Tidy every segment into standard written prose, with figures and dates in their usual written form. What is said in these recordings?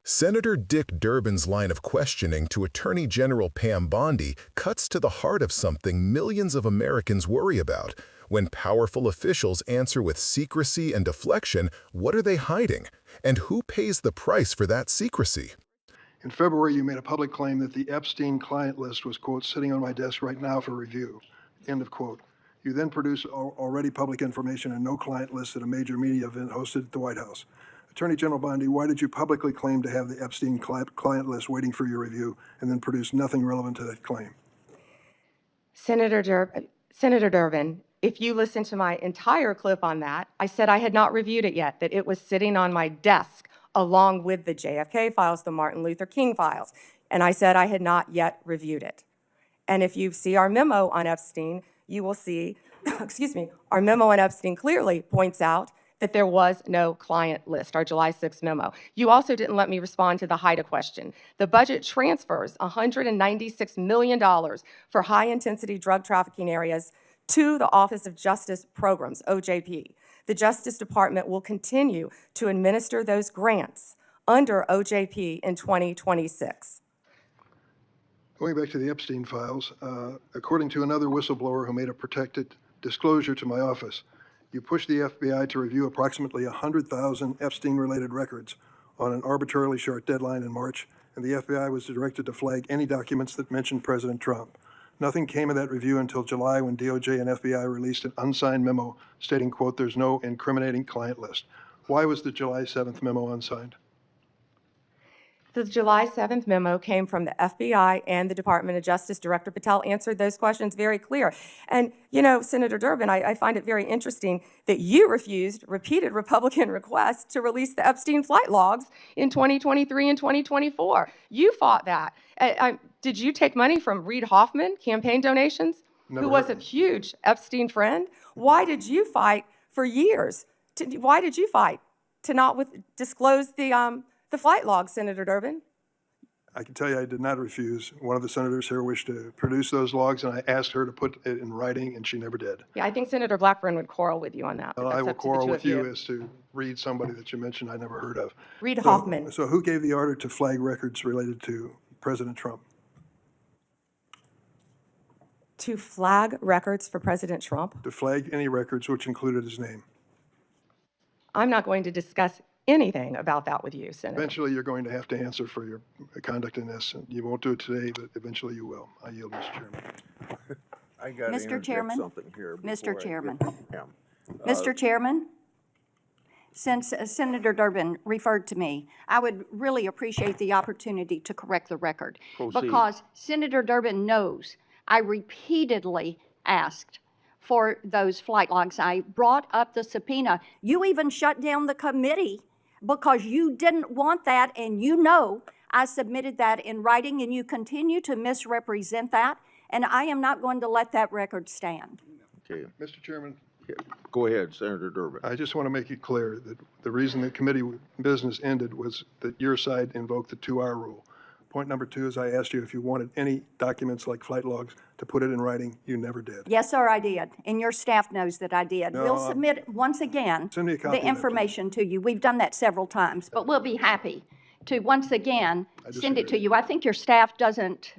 Senator Dick Durbin's line of questioning to Attorney General Pam Bondi cuts to the heart of something millions of Americans worry about. When powerful officials answer with secrecy and deflection, what are they hiding? And who pays the price for that secrecy? In February, you made a public claim that the Epstein client list was, quote, sitting on my desk right now for review, end of quote. You then produced already public information and no client list at a major media event hosted at the White House. Attorney General Bondi, why did you publicly claim to have the Epstein client list waiting for your review and then produce nothing relevant to that claim? Senator Durbin, if you listen to my entire clip on that, I said I had not reviewed it yet, that it was sitting on my desk along with the JFK files, the Martin Luther King files, and I said I had not yet reviewed it. And if you see our memo on Epstein, you will see, excuse me, our memo on Epstein clearly points out that there was no client list, our July 6th memo. You also didn't let me respond to the HIDA question. The budget transfers $196 million for high-intensity drug trafficking areas to the Office of Justice Programs, OJP. The Justice Department will continue to administer those grants under OJP in 2026. Going back to the Epstein files, according to another whistleblower who made a protected disclosure to my office, you pushed the FBI to review approximately 100,000 Epstein-related records on an arbitrarily short deadline in March, and the FBI was directed to flag any documents that mentioned President Trump. Nothing came of that review until July when DOJ and FBI released an unsigned memo stating, quote, there's no incriminating client list. Why was the July 7th memo unsigned? The July 7th memo came from the FBI and the Department of Justice. Director Patel answered those questions very clear. And, you know, Senator Durbin, I find it very interesting that you refused repeated Republican requests to release the Epstein flight logs in 2023 and 2024. You fought that. Did you take money from Reid Hoffman, campaign donations, who was a huge Epstein friend? Why did you fight for years? Why did you fight to not disclose the flight logs, Senator Durbin? I can tell you I did not refuse. One of the senators here wished to produce those logs, and I asked her to put it in writing, and she never did. Yeah, I think Senator Blackburn would quarrel with you on that. Well, I will quarrel with you as to Reid, somebody that you mentioned I never heard of. Reid Hoffman. So who gave the order to flag records related to President Trump? To flag records for President Trump? To flag any records which included his name. I'm not going to discuss anything about that with you, Senator. Eventually, you're going to have to answer for your conduct in this. You won't do it today, but eventually you will. I yield, Mr. Chairman. I got to interject something here. Mr. Chairman. Yeah. Mr. Chairman, since Senator Durbin referred to me, I would really appreciate the opportunity to correct the record. Proceed. Because Senator Durbin knows I repeatedly asked for those flight logs. I brought up the subpoena. You even shut down the committee because you didn't want that, and you know I submitted that in writing, and you continue to misrepresent that, and I am not going to let that record stand. Okay. Mr. Chairman. Go ahead, Senator Durbin. I just want to make it clear that the reason the committee business ended was that your side invoked the 2-hour rule. Point number 2 is I asked you if you wanted any documents like flight logs to put it in writing. You never did. Yes, sir, I did, and your staff knows that I did. No, We'll submit, once again, Send me a copy the of that, information to you. We've done that several times, but we'll be happy to, once again, send it to you. I think your staff doesn't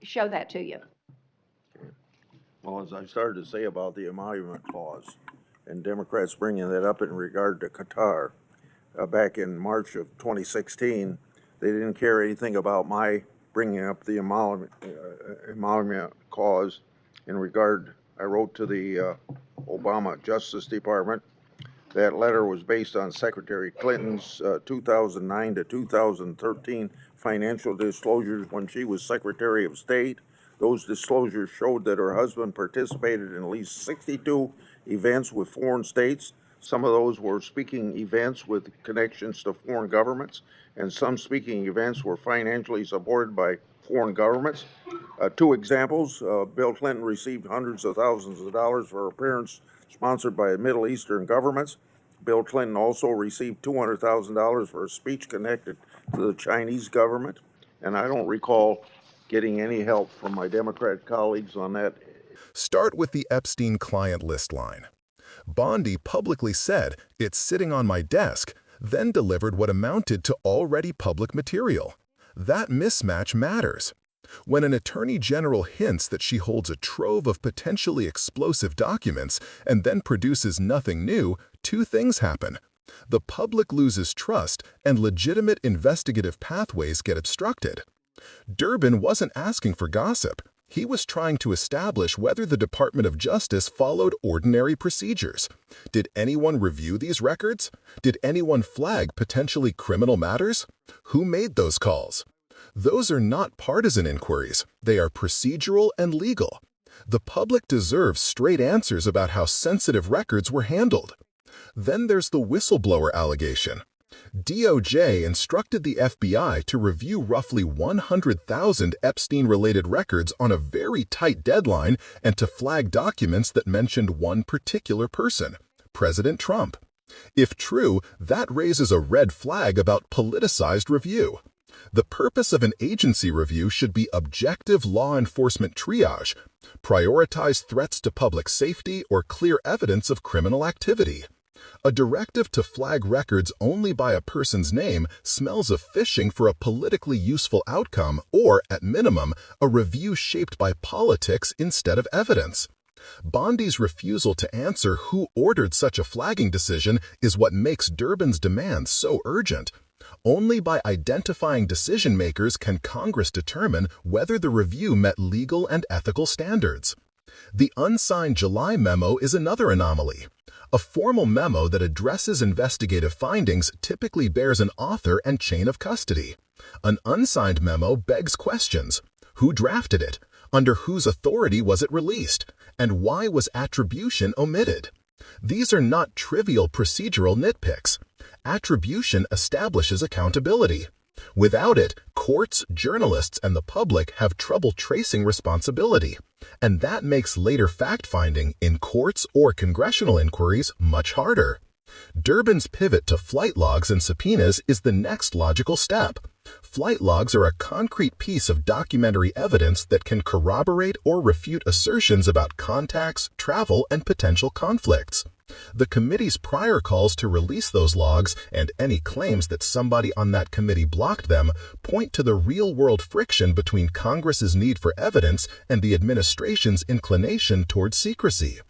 show that to you. Well, as I started to say about the emolument clause, and Democrats bringing that up in regard to Qatar, back in March of 2016, they didn't care anything about my bringing up the emolument clause in regard. I wrote to the Obama Justice Department. That letter was based on Secretary Clinton's 2009 to 2013 financial disclosures when she was Secretary of State. Those disclosures showed that her husband participated in at least 62 events with foreign states. Some of those were speaking events with connections to foreign governments, and some speaking events were financially supported by foreign governments. 2 examples, Bill Clinton received hundreds of thousands of dollars for appearance sponsored by Middle Eastern governments. Bill Clinton also received $200,000 for a speech connected to the Chinese government, and I don't recall getting any help from my Democrat colleagues on that. Start with the Epstein client list line. Bondi publicly said, "It's sitting on my desk." then delivered what amounted to already public material. That mismatch matters. When an attorney general hints that she holds a trove of potentially explosive documents and then produces nothing new, two things happen. The public loses trust and legitimate investigative pathways get obstructed. Durbin wasn't asking for gossip. He was trying to establish whether the Department of Justice followed ordinary procedures. Did anyone review these records? Did anyone flag potentially criminal matters? Who made those calls? Those are not partisan inquiries. They are procedural and legal. The public deserves straight answers about how sensitive records were handled. Then there's the whistleblower allegation. DOJ instructed the FBI to review roughly 100,000 Epstein-related records on a very tight deadline and to flag documents that mentioned one particular person, President Trump. If true, that raises a red flag about politicized review. The purpose of an agency review should be objective law enforcement triage, prioritize threats to public safety or clear evidence of criminal activity. A directive to flag records only by a person's name smells of fishing for a politically useful outcome or, at minimum, a review shaped by politics instead of evidence. Bondi's refusal to answer who ordered such a flagging decision is what makes Durbin's demand so urgent. Only by identifying decision-makers can Congress determine whether the review met legal and ethical standards. The unsigned July memo is another anomaly. A formal memo that addresses investigative findings typically bears an author and chain of custody. An unsigned memo begs questions. Who drafted it? Under whose authority was it released? And why was attribution omitted? These are not trivial procedural nitpicks. Attribution establishes accountability. Without it, courts, journalists, and the public have trouble tracing responsibility. And that makes later fact-finding in courts or congressional inquiries much harder. Durbin's pivot to flight logs and subpoenas is the next logical step. Flight logs are a concrete piece of documentary evidence that can corroborate or refute assertions about contacts, travel, and potential conflicts. The committee's prior calls to release those logs and any claims that somebody on that committee blocked them point to the real-world friction between Congress's need for evidence and the administration's inclination towards secrecy.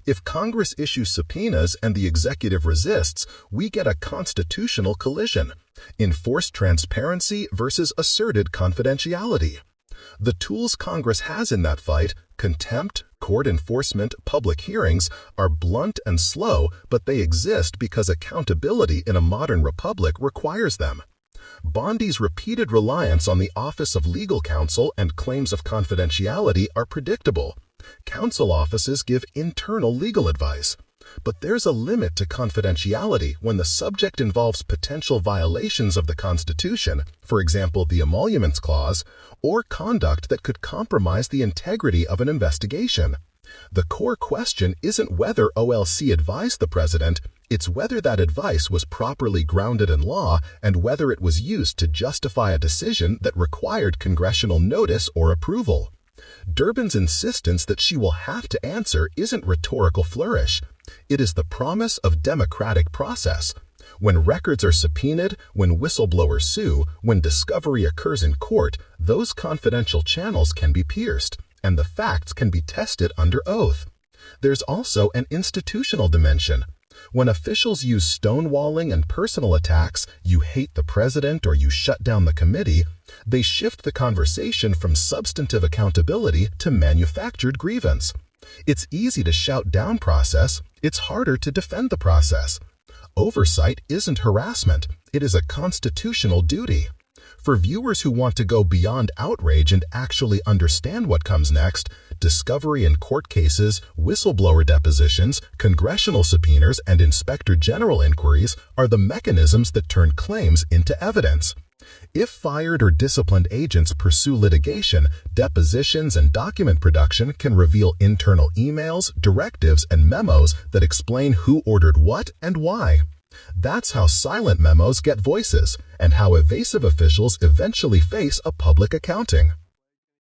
If Congress issues subpoenas and the executive resists, we get a constitutional collision: enforced transparency versus asserted confidentiality. The tools Congress has in that fight, contempt, court enforcement, public hearings, are blunt and slow, but they exist because accountability in a modern republic requires them. Bondi's repeated reliance on the Office of Legal Counsel and claims of confidentiality are predictable. Counsel offices give internal legal advice. But there's a limit to confidentiality when the subject involves potential violations of the Constitution, for example the Emoluments Clause, or conduct that could compromise the integrity of an investigation. The core question isn't whether OLC advised the president, it's whether that advice was properly grounded in law and whether it was used to justify a decision that required congressional notice or approval. Durbin's insistence that she will have to answer isn't rhetorical flourish. It is the promise of democratic process. When records are subpoenaed, when whistleblowers sue, when discovery occurs in court, those confidential channels can be pierced, and the facts can be tested under oath. There's also an institutional dimension. When officials use stonewalling and personal attacks, you hate the president or you shut down the committee, they shift the conversation from substantive accountability to manufactured grievance. It's easy to shout down process, it's harder to defend the process. Oversight isn't harassment, it is a constitutional duty. For viewers who want to go beyond outrage and actually understand what comes next, discovery in court cases, whistleblower depositions, congressional subpoenas, and inspector general inquiries are the mechanisms that turn claims into evidence. If fired or disciplined agents pursue litigation, depositions and document production can reveal internal emails, directives, and memos that explain who ordered what and why. That's how silent memos get voices, and how evasive officials eventually face a public accounting.